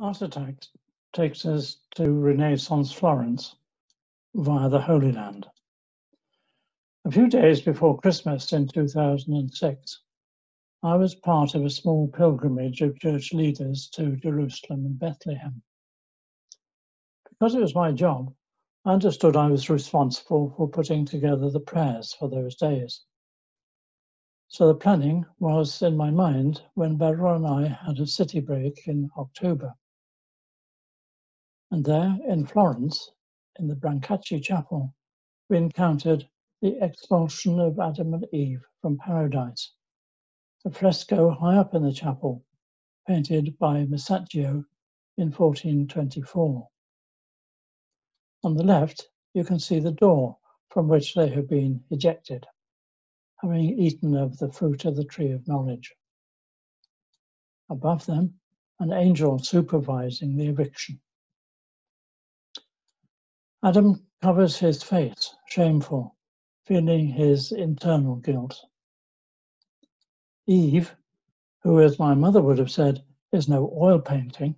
Art Attack takes us to Renaissance Florence via the Holy Land. A few days before Christmas in 2006, I was part of a small pilgrimage of church leaders to Jerusalem and Bethlehem. Because it was my job, I understood I was responsible for putting together the prayers for those days. So the planning was in my mind when Beryl and I had a city break in October. And there in Florence, in the Masaccio chapel, we encountered the expulsion of Adam and Eve from paradise, a fresco high up in the chapel, painted by Masaccio in 1424. On the left, you can see the door from which they have been ejected, having eaten of the fruit of the tree of knowledge. Above them, an angel supervising the eviction. Adam covers his face, shameful, feeling his internal guilt. Eve, who, as my mother would have said, is no oil painting,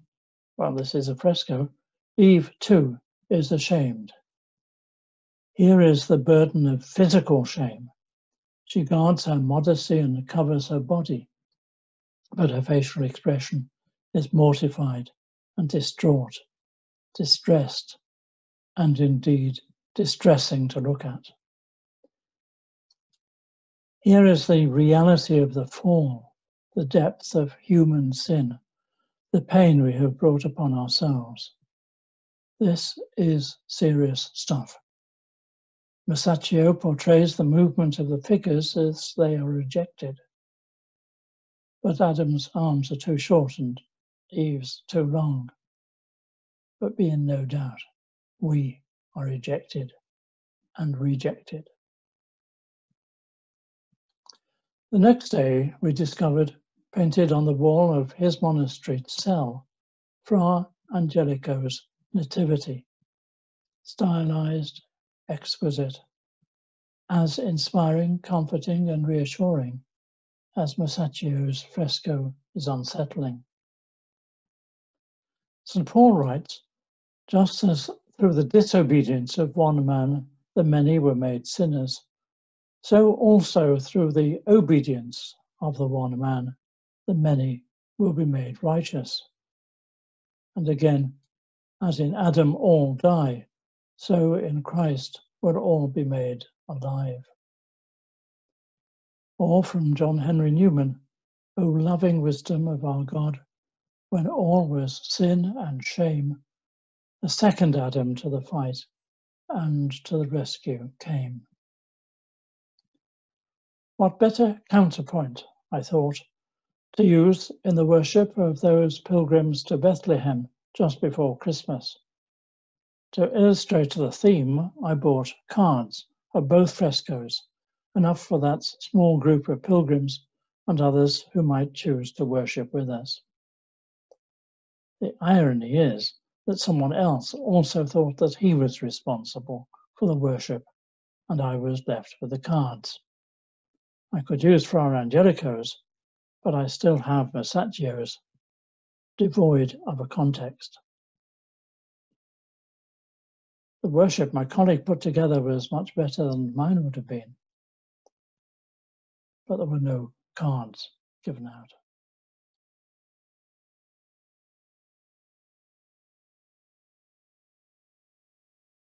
well, this is a fresco, Eve, too, is ashamed. Here is the burden of physical shame. She guards her modesty and covers her body, but her facial expression is mortified and distraught, distressed, and indeed distressing to look at. Here is the reality of the fall, the depth of human sin, the pain we have brought upon ourselves. This is serious stuff. Masaccio portrays the movement of the figures as they are ejected. But Adam's arms are too short and Eve's too long. But be in no doubt, we are ejected and rejected. The next day, we discovered, painted on the wall of his monastery cell, Fra Angelico's Nativity, stylized, exquisite, as inspiring, comforting, and reassuring as Masaccio's fresco is unsettling. St. Paul writes, just as through the disobedience of one man the many were made sinners, so also through the obedience of the one man the many will be made righteous. And again, as in Adam all die, so in Christ will all be made alive. Or from John Henry Newman, O loving wisdom of our God, when all was sin and shame, a second Adam to the fight and to the rescue came. What better counterpoint, I thought, to use in the worship of those pilgrims to Bethlehem just before Christmas. To illustrate the theme, I bought cards of both frescoes, enough for that small group of pilgrims and others who might choose to worship with us. The irony is that someone else also thought that he was responsible for the worship, and I was left with the cards. I could use Fra Angelico's, but I still have Masaccio's, devoid of a context. The worship my colleague put together was much better than mine would have been, but there were no cards given out.